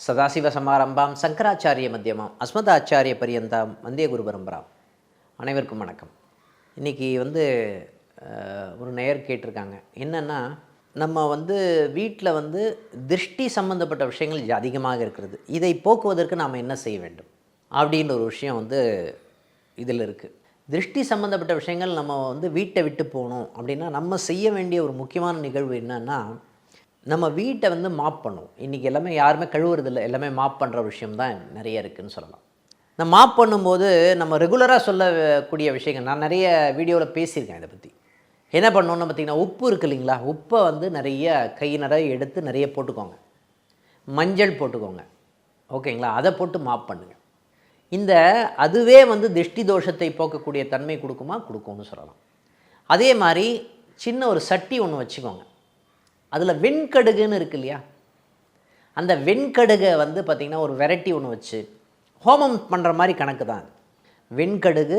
சதாசிவசமாரம்பாம் சங்கராச்சாரிய மத்தியமாம் அஸ்மதாச்சாரிய பரியந்தாம் வந்தே குரு பரம்பராம். அனைவருக்கும் வணக்கம். இன்றைக்கி ஒரு நேயர் கேட்டிருக்காங்க, என்னென்னா நம்ம வீட்டில் திருஷ்டி சம்மந்தப்பட்ட விஷயங்கள் அதிகமாக இருக்கிறது, இதை போக்குவதற்கு நாம் என்ன செய்ய வேண்டும் அப்படின்ற ஒரு விஷயம் இதில் இருக்குது. திருஷ்டி சம்மந்தப்பட்ட விஷயங்கள் நம்ம வீட்டை விட்டு போகணும் அப்படின்னா நம்ம செய்ய வேண்டிய ஒரு முக்கியமான நிகழ்வு என்னென்னா, நம்ம வீட்டை மாப் பண்ணுவோம். இன்றைக்கி எல்லாமே யாருமே கழுவுறதில்லை, எல்லாமே மாப் பண்ணுற விஷயம்தான் நிறைய இருக்குதுன்னு சொல்லலாம். இந்த மாப் பண்ணும்போது நம்ம ரெகுலராக சொல்லக்கூடிய விஷயங்கள் நான் நிறைய வீடியோவில் பேசியிருக்கேன். இதை பற்றி என்ன பண்ணணுன்னு பார்த்திங்கன்னா, உப்பு இருக்குது இல்லைங்களா, உப்பை நிறைய கை நிறைய எடுத்து நிறைய போட்டுக்கோங்க. மஞ்சள் போட்டுக்கோங்க, ஓகேங்களா, அதை போட்டு மாப் பண்ணுங்கள். அதுவே திருஷ்டி தோஷத்தை போக்கக்கூடிய தன்மை கொடுக்கும்னு சொல்லலாம். அதே மாதிரி சின்ன ஒரு சட்டி ஒன்று வச்சுக்கோங்க, அதில் வெண்கடுகுன்னு இருக்கு இல்லையா, அந்த வெண்கடுகை பார்த்திங்கன்னா ஒரு வெரைட்டி ஒன்று வச்சு ஹோமம் பண்ணுற மாதிரி கணக்கு தான். வெண்கடுகு,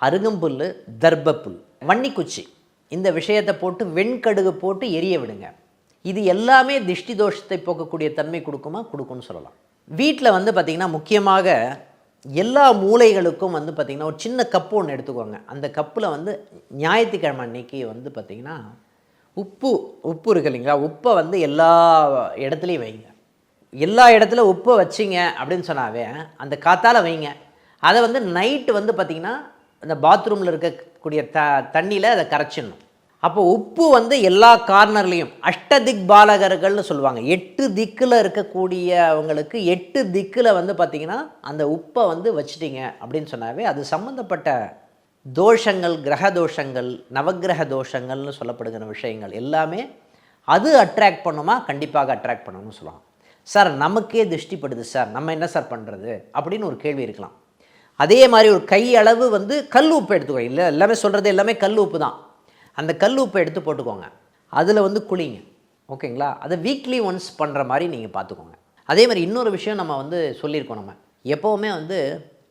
அருகம்புல், தர்பப்புல், வன்னிக்குச்சி, இந்த விஷயத்தை போட்டு வெண்கடுகு போட்டு எரிய விடுங்க. இது எல்லாமே திருஷ்டி தோஷத்தை போக்கக்கூடிய தன்மை கொடுக்கும்னு சொல்லலாம். வீட்டில் பார்த்திங்கன்னா முக்கியமாக எல்லா மூலைகளுக்கும் பார்த்திங்கன்னா ஒரு சின்ன கப்பு ஒன்று எடுத்துக்கோங்க. அந்த கப்பில் ஞாயிற்றுக்கிழமை அன்னைக்கு பார்த்திங்கன்னா உப்பு இருக்கு இல்லைங்களா, உப்பை எல்லா இடத்துலையும் வைங்க. எல்லா இடத்துல உப்பை வச்சிங்க அப்படின்னு சொன்னாவே அந்த காத்தால் வைங்க. அதை நைட்டு பார்த்திங்கன்னா அந்த பாத்ரூமில் இருக்கக்கூடிய தண்ணியில் அதை கரைச்சிடணும். அப்போ உப்பு எல்லா கார்னர்லேயும் அஷ்டதிக் பாலகர்கள்னு சொல்லுவாங்க. 8 திக்கில் இருக்கக்கூடியவங்களுக்கு 8 திக்கில் பார்த்திங்கன்னா அந்த உப்பை வச்சிட்டிங்க அப்படின்னு சொன்னாவே அது சம்மந்தப்பட்ட தோஷங்கள், கிரக தோஷங்கள், நவகிரக தோஷங்கள்னு சொல்லப்படுகிற விஷயங்கள் எல்லாமே அது அட்ராக்ட் பண்ணுமா, கண்டிப்பாக அட்ராக்ட் பண்ணணும்னு சொல்லலாம். சார் நமக்கே திருஷ்டிப்படுது சார், நம்ம என்ன சார் பண்ணுறது அப்படின்னு ஒரு கேள்வி இருக்கலாம். அதே மாதிரி ஒரு கையளவு கல் உப்பு எடுத்துக்கோங்க. இல்லை, எல்லாமே சொல்கிறது எல்லாமே கல் உப்பு தான். அந்த கல் உப்பை எடுத்து போட்டுக்கோங்க, அதில் குளிங்க, ஓகேங்களா. அதை வீக்லி ஒன்ஸ் பண்ணுற மாதிரி நீங்கள் பார்த்துக்கோங்க. அதே மாதிரி இன்னொரு விஷயம் நம்ம சொல்லியிருக்கோம், நம்ம எப்போவுமே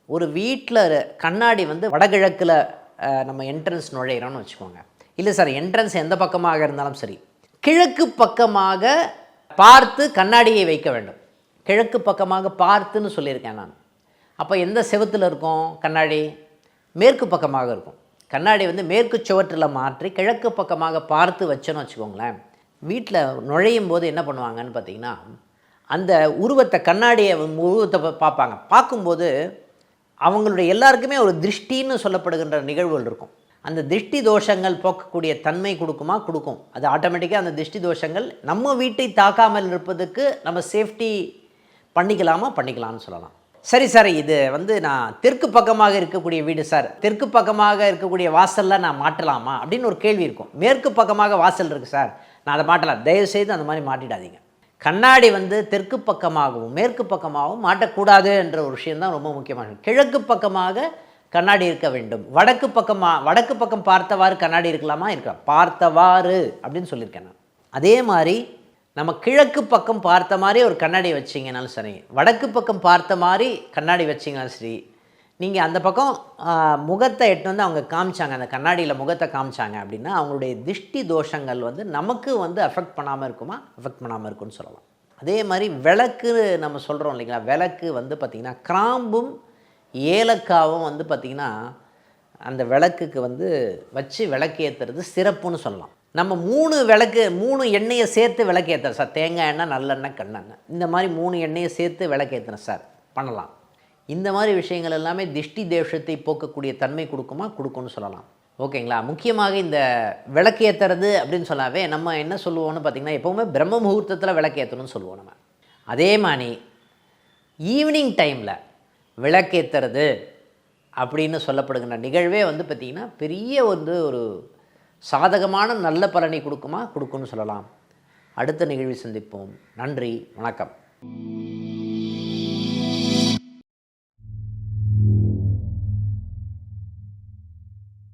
ஒரு வீட்டில் கண்ணாடி வடகிழக்கில் நம்ம என்ட்ரன்ஸ் நுழையிறோன்னு வச்சுக்கோங்க. இல்லை சார், என்ட்ரன்ஸ் எந்த பக்கமாக இருந்தாலும் சரி, கிழக்கு பக்கமாக பார்த்து கண்ணாடியை வைக்க வேண்டும். கிழக்கு பக்கமாக பார்த்துன்னு சொல்லியிருக்கேன் நான். அப்போ எந்த செவத்தில் இருக்கும் கண்ணாடி? மேற்கு பக்கமாக இருக்கும். கண்ணாடி மேற்கு சுவற்றில் மாற்றி கிழக்கு பக்கமாக பார்த்து வச்சோன்னு வச்சுக்கோங்களேன். வீட்டில் நுழையும் போது என்ன பண்ணுவாங்கன்னு பார்த்தீங்கன்னா, அந்த உருவத்தை கண்ணாடியை உருவத்தை பார்ப்பாங்க. பார்க்கும்போது அவங்களுடைய எல்லாருக்குமே ஒரு திருஷ்டின்னு சொல்லப்படுகின்ற நிகழ்வுகள் இருக்கும். அந்த திருஷ்டி தோஷங்கள் போக்கக்கூடிய தன்மை கொடுக்கும். அது ஆட்டோமேட்டிக்காக அந்த திருஷ்டி தோஷங்கள் நம்ம வீட்டை தாக்காமல் இருப்பதுக்கு நம்ம சேஃப்டி பண்ணிக்கலாம்னு சொல்லலாம். சரி சார், இது நான் தெற்கு பக்கமாக இருக்கக்கூடிய வீடு சார், தெற்கு பக்கமாக இருக்கக்கூடிய வாசலில் நான் மாட்டலாமா அப்படின்னு ஒரு கேள்வி இருக்கும். மேற்கு பக்கமாக வாசல் இருக்குது சார், நான் அதை மாட்டலாம். தயவுசெய்து அந்த மாதிரி மாட்டிடாதீங்க. கண்ணாடி தெற்கு பக்கமாகவும் மேற்கு பக்கமாகவும் மாட்டக்கூடாது என்ற ஒரு விஷயந்தான் ரொம்ப முக்கியமானது. கிழக்கு பக்கமாக கண்ணாடி இருக்க வேண்டும். வடக்கு பக்கம் பார்த்தவாறு கண்ணாடி இருக்கலாமா? இருக்கலாம், பார்த்தவாறு அப்படின்னு சொல்லியிருக்கேன் நான். அதே மாதிரி நம்ம கிழக்கு பக்கம் பார்த்த மாதிரி ஒரு கண்ணாடி வச்சிங்கனாலும் சரி, வடக்கு பக்கம் பார்த்த மாதிரி கண்ணாடி வச்சிங்கனாலும் சரி, நீங்கள் அந்த பக்கம் முகத்தை எட்டு அவங்க காமிச்சாங்க, அந்த கண்ணாடியில் முகத்தை காமிச்சாங்க அப்படின்னா அவங்களுடைய திருஷ்டி தோஷங்கள் நமக்கு அஃபெக்ட் பண்ணாமல் இருக்கும்னு சொல்லலாம். அதே மாதிரி விளக்கு நம்ம சொல்கிறோம் இல்லைங்களா, விளக்கு பார்த்திங்கன்னா கிராம்பும் ஏலக்காவும் பார்த்திங்கன்னா அந்த விளக்குக்கு வச்சு விளக்கேற்றுறது சிறப்புன்னு சொல்லலாம். நம்ம 3 எண்ணெயை சேர்த்து விளக்கேற்றுறோம் சார், தேங்காய் எண்ணெய், நல்லெண்ணெய், கண்ணெண்ணெய், இந்த மாதிரி 3 எண்ணெயை சேர்த்து விளக்கேற்றுறோம் சார், பண்ணலாம். இந்த மாதிரி விஷயங்கள் எல்லாமே திருஷ்டி தோஷத்தை போக்கக்கூடிய தன்மை கொடுக்கும்னு சொல்லலாம், ஓகேங்களா. முக்கியமாக இந்த விளக்கேற்றுறது அப்படின்னு சொன்னாவே நம்ம என்ன சொல்லுவோம்னு பார்த்திங்கன்னா, எப்போவுமே பிரம்ம முகூர்த்தத்தில் விளக்கேற்றணும்னு சொல்லுவோம் நம்ம. அதே மாதிரி ஈவினிங் டைமில் விளக்கேற்றுறது அப்படின்னு சொல்லப்படுகின்ற நிகழ்வே பார்த்திங்கன்னா பெரிய ஒரு சாதகமான நல்ல பலனை கொடுக்கும்னு சொல்லலாம். அடுத்த நிகழ்வில் சந்திப்போம். நன்றி, வணக்கம்.